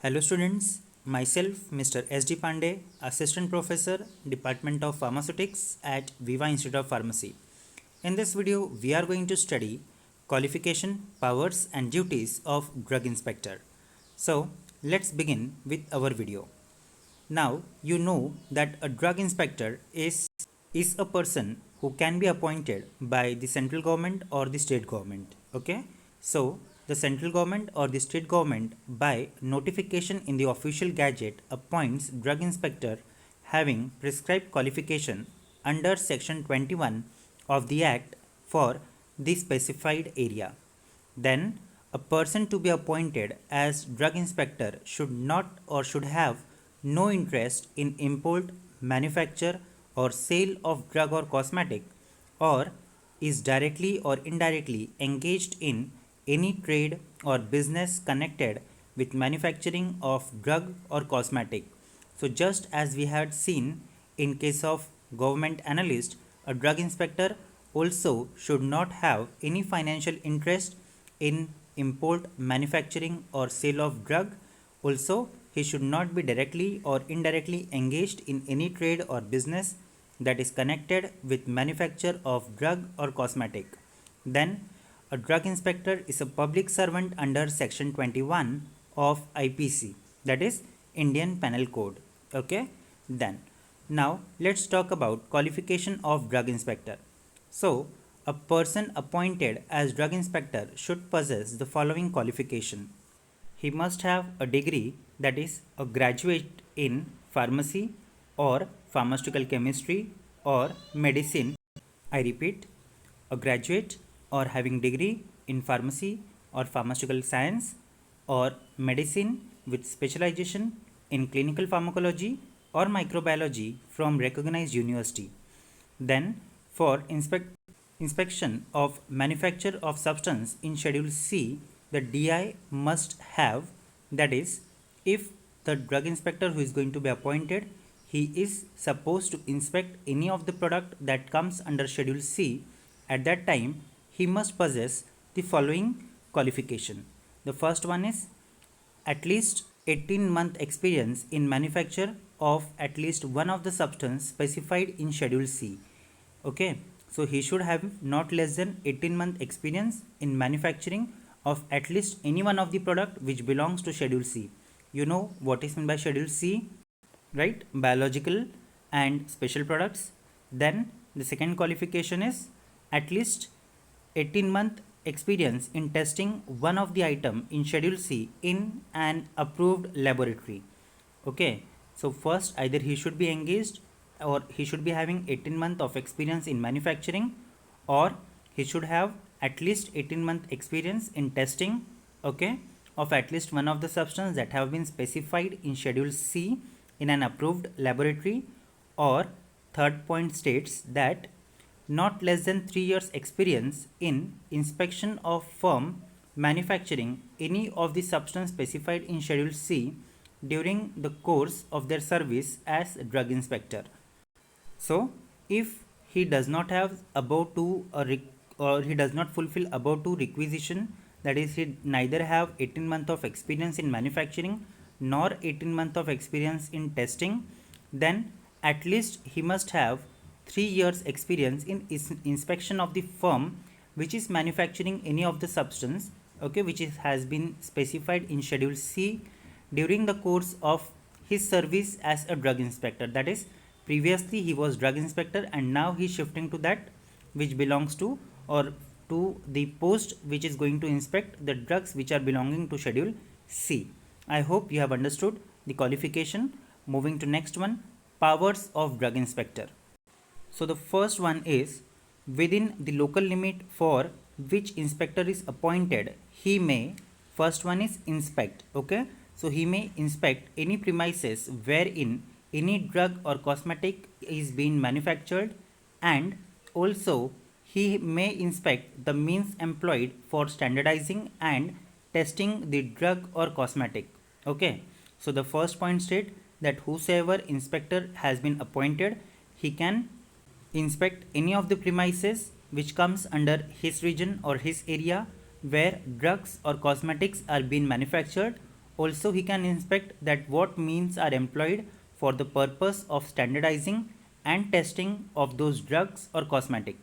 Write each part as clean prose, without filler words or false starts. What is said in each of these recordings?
Hello students, myself Mr. S.D. Pandey, Assistant Professor, Department of Pharmaceutics at Viva Institute of Pharmacy. In this video, we are going to study qualification, powers and duties of drug inspector. So, let's begin with our video. Now, you know that a drug inspector is a person who can be appointed by the central government or the state government. Okay, so the central government or the state government by notification in the official gazette appoints drug inspector having prescribed qualification under section 21 of the act for the specified area. Then a person to be appointed as drug inspector should not or should have no interest in import, manufacture or sale of drug or cosmetic, or is directly or indirectly engaged in any trade or business connected with manufacturing of drug or cosmetic. So just as we had seen in case of government analyst, a drug inspector also should not have any financial interest in import, manufacturing or sale of drug. Also, he should not be directly or indirectly engaged in any trade or business that is connected with manufacture of drug or cosmetic. Then a drug inspector is a public servant under section 21 of IPC, that is Indian Penal Code. Okay, then now let's talk about qualification of drug inspector. So a person appointed as drug inspector should possess the following qualification. He must have a degree, that is a graduate in pharmacy or pharmaceutical chemistry or medicine. I repeat, a graduate or having degree in pharmacy or pharmaceutical science or medicine with specialization in clinical pharmacology or microbiology from recognized university. Then for inspection of manufacture of substance in schedule C, the DI must have, that is, if the drug inspector who is going to be appointed, he is supposed to inspect any of the product that comes under schedule C. At that time he must possess the following qualification. The first one is at least 18-month experience in manufacture of at least one of the substance specified in schedule C. Okay, so he should have not less than 18-month experience in manufacturing of at least any one of the product which belongs to schedule C. You know what is meant by schedule C, right? Biological and special products. Then the second qualification is at least 18-month experience in testing one of the item in schedule C in an approved laboratory. Okay, so first either he should be engaged or he should be having 18 month of experience in manufacturing, or he should have at least 18-month experience in testing, okay, of at least one of the substance that have been specified in schedule C in an approved laboratory, or third point states that not less than 3 years experience in inspection of firm manufacturing any of the substance specified in schedule C during the course of their service as drug inspector. So if he does not have above two or he does not fulfill above two requisition, that is he neither have 18 month of experience in manufacturing nor 18 month of experience in testing, then at least he must have 3 years experience in inspection of the firm which is manufacturing any of the substance, okay, which has been specified in schedule C during the course of his service as a drug inspector. That is, previously he was drug inspector and now he is shifting to that which belongs to or to the post which is going to inspect the drugs which are belonging to schedule C. I hope you have understood the qualification. Moving to next one, powers of drug inspector. So the first one is within the local limit for which inspector is appointed, he may, first one is inspect, okay, so he may inspect any premises wherein any drug or cosmetic is being manufactured, and also he may inspect the means employed for standardizing and testing the drug or cosmetic. Okay, so the first point state that whosoever inspector has been appointed, he can inspect any of the premises which comes under his region or his area where drugs or cosmetics are being manufactured, Also, he can inspect that what means are employed for the purpose of standardizing and testing of those drugs or cosmetic.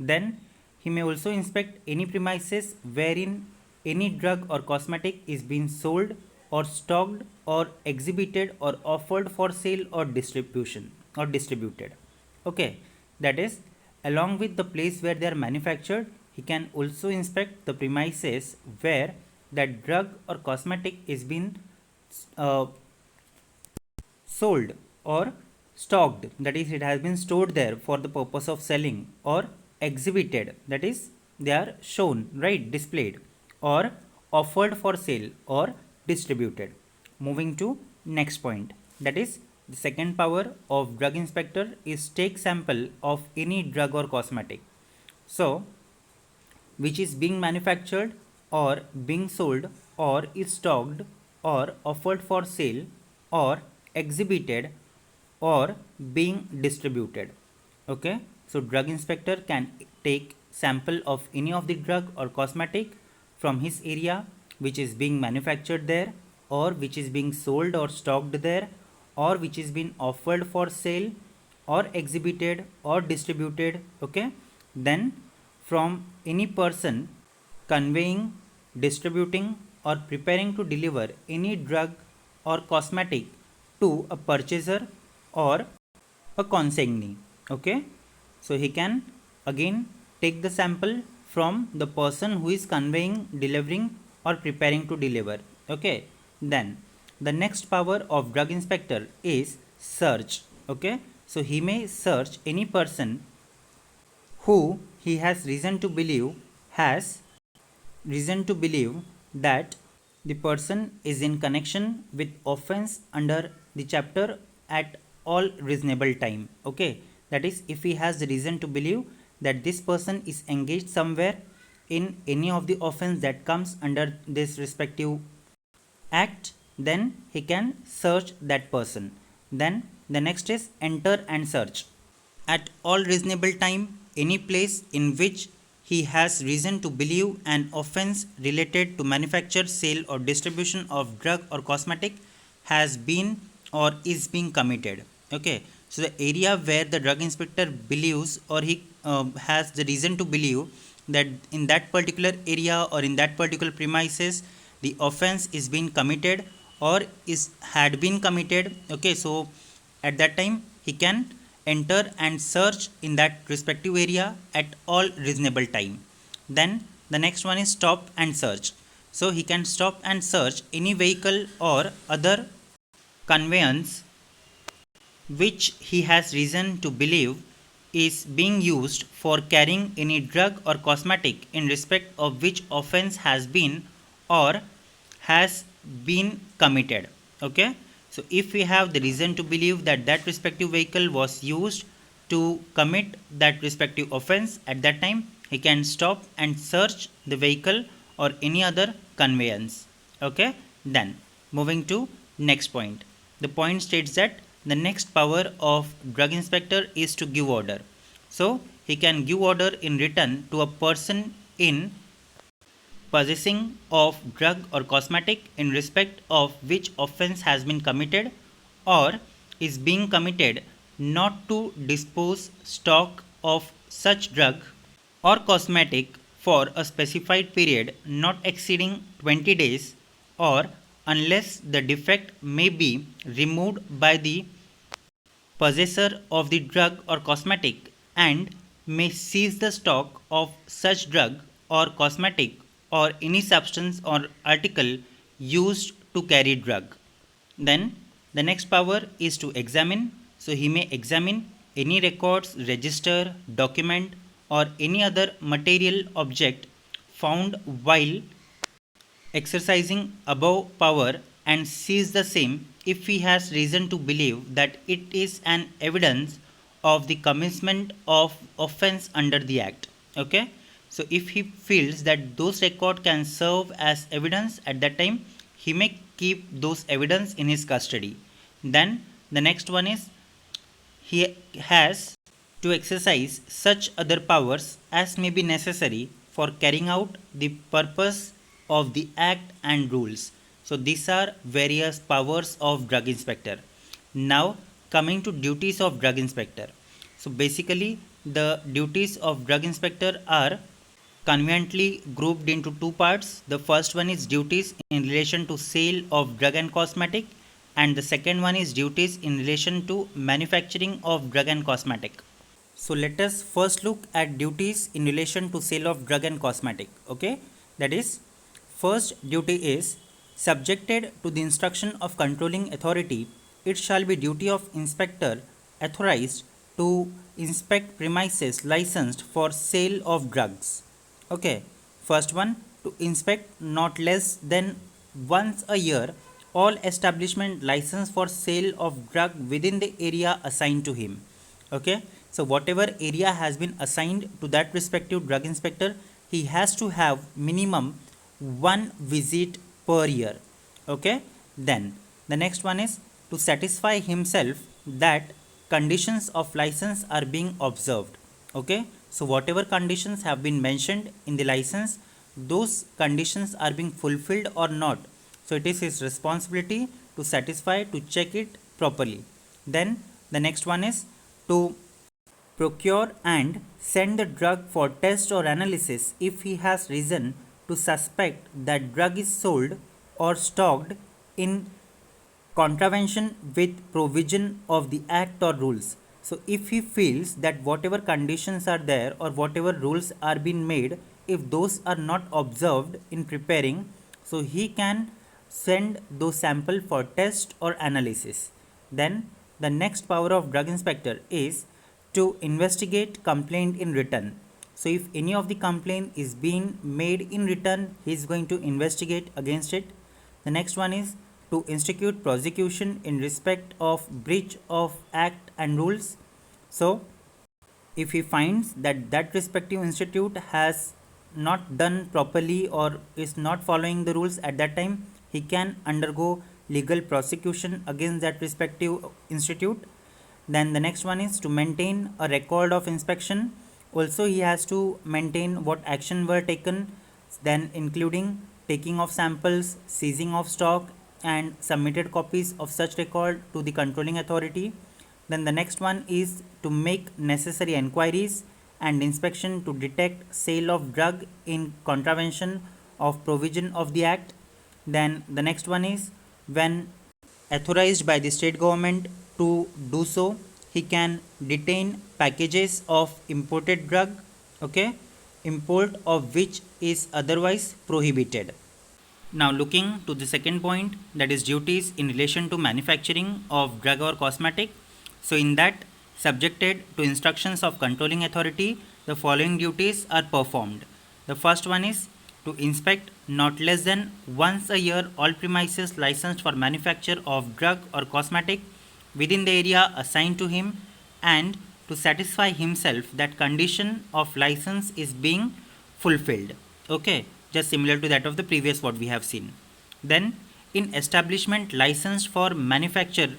Then, he may also inspect any premises wherein any drug or cosmetic is being sold or stocked or exhibited or offered for sale or distribution or distributed. Okay, that is, along with the place where they are manufactured, he can also inspect the premises where that drug or cosmetic is being uh, sold or stocked, that is, it has been stored there for the purpose of selling, or exhibited, that is, they are shown, right, displayed, or offered for sale or distributed. Moving to next point, that is, the second power of drug inspector is take sample of any drug or cosmetic. So, which is being manufactured or being sold or is stocked or offered for sale or exhibited or being distributed. Okay, so drug inspector can take sample of any of the drug or cosmetic from his area which is being manufactured there, or which is being sold or stocked there, or which is being offered for sale or exhibited or distributed. Okay, then from any person conveying, distributing, or preparing to deliver any drug or cosmetic to a purchaser or a consignee. Okay, so he can again take the sample from the person who is conveying, delivering, or preparing to deliver. Okay, then the next power of drug inspector is search. Okay, so he may search any person who he has reason to believe that the person is in connection with offense under the chapter at all reasonable time. Okay, that is, if he has the reason to believe that this person is engaged somewhere in any of the offense that comes under this respective act, then he can search that person. Then the next is enter and search. At all reasonable time, any place in which he has reason to believe an offense related to manufacture, sale, or distribution of drug or cosmetic has been or is being committed. Okay, so the area where the drug inspector believes or he has the reason to believe that in that particular area or in that particular premises the offense is being committed or is had been committed. Okay, so at that time he can enter and search in that respective area at all reasonable time. Then the next one is stop and search. So he can stop and search any vehicle or other conveyance which he has reason to believe is being used for carrying any drug or cosmetic in respect of which offense has been or has been committed. Okay, so if we have the reason to believe that that respective vehicle was used to commit that respective offense, at that time he can stop and search the vehicle or any other conveyance. Okay, then moving to next point, the point states that the next power of drug inspector is to give order. So he can give order in written to a person in possessing of drug or cosmetic in respect of which offense has been committed or is being committed, not to dispose stock of such drug or cosmetic for a specified period not exceeding 20 days, or unless the defect may be removed by the possessor of the drug or cosmetic, and may seize the stock of such drug or cosmetic or any substance or article used to carry drug. Then the next power is to examine. So he may examine any records, register, document, or any other material object found while exercising above power and seize the same if he has reason to believe that it is an evidence of the commencement of offense under the act. Okay, so if he feels that those record can serve as evidence, at that time he may keep those evidence in his custody. Then the next one is he has to exercise such other powers as may be necessary for carrying out the purpose of the act and rules. So these are various powers of drug inspector. Now coming to duties of drug inspector. So basically the duties of drug inspector are conveniently grouped into two parts. The first one is duties in relation to sale of drug and cosmetic, and the second one is duties in relation to manufacturing of drug and cosmetic. So let us first look at duties in relation to sale of drug and cosmetic. Okay, that is, first duty is subjected to the instruction of controlling authority. It shall be duty of inspector authorized to inspect premises licensed for sale of drugs. Okay, first one, to inspect not less than once a year all establishment licensed for sale of drug within the area assigned to him. Okay, so whatever area has been assigned to that respective drug inspector, he has to have minimum one visit per year. Okay, then the next one is to satisfy himself that conditions of license are being observed. Okay, so whatever conditions have been mentioned in the license, those conditions are being fulfilled or not, so it is his responsibility to satisfy, to check it properly. Then the next one is to procure and send the drug for test or analysis if he has reason to suspect that drug is sold or stocked in contravention with provision of the act or rules. So if he feels that whatever conditions are there or whatever rules are being made, if those are not observed in preparing, so he can send those sample for test or analysis. Then the next power of drug inspector is to investigate complaint in written. So if any of the complaint is being made in written, he is going to investigate against it. The next one is to institute prosecution in respect of breach of act and rules. So if he finds that that respective institute has not done properly or is not following the rules at that time, he can undergo legal prosecution against that respective institute. Then the next one is to maintain a record of inspection. Also he has to maintain what action were taken, then including taking of samples, seizing of stock, and submitted copies of such record to the controlling authority. Then the next one is to make necessary enquiries and inspection to detect sale of drug in contravention of provision of the act. Then the next one is when authorized by the state government to do so, he can detain packages of imported drug, okay, import of which is otherwise prohibited. Now looking to the second point, that is duties in relation to manufacturing of drug or cosmetic. So in that, subjected to instructions of controlling authority, the following duties are performed. The first one is to inspect not less than once a year all premises licensed for manufacture of drug or cosmetic within the area assigned to him, and to satisfy himself that condition of license is being fulfilled. Okay, just similar to that of the previous what we have seen. Then in establishment licensed for manufacture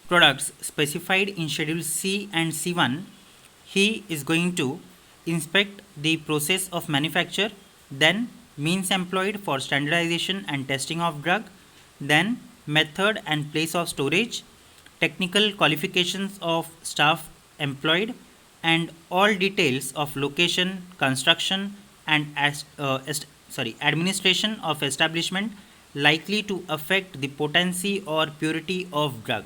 products specified in schedule C and C1, he is going to inspect the process of manufacture, then means employed for standardization and testing of drug, then method and place of storage, technical qualifications of staff employed, and all details of location, construction, and administration of establishment likely to affect the potency or purity of drug.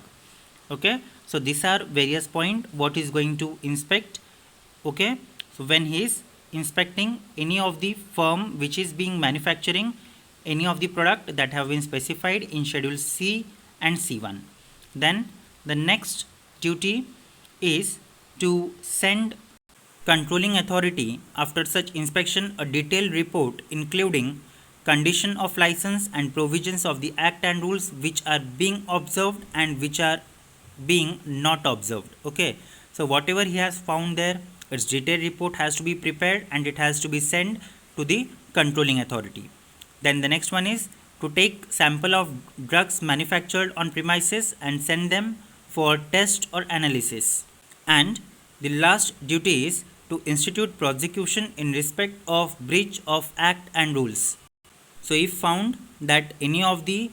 Okay, so these are various point what is going to inspect. Okay, so when he is inspecting any of the firm which is being manufacturing any of the product that have been specified in schedule C and C1, then the next duty is to send controlling authority after such inspection a detailed report including condition of license and provisions of the act and rules which are being observed and which are being not observed. Okay, so whatever he has found there, its detailed report has to be prepared and it has to be sent to the controlling authority. Then the next one is to take sample of drugs manufactured on premises and send them for test or analysis. And the last duty is to institute prosecution in respect of breach of act and rules. So if found that any of the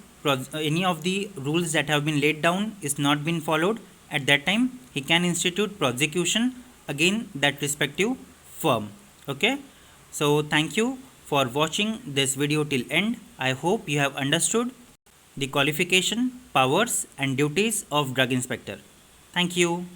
rules that have been laid down is not been followed, at that time he can institute prosecution again that respective firm. Okay, so thank you for watching this video till end. I hope you have understood the qualification, powers and duties of drug inspector. Thank you.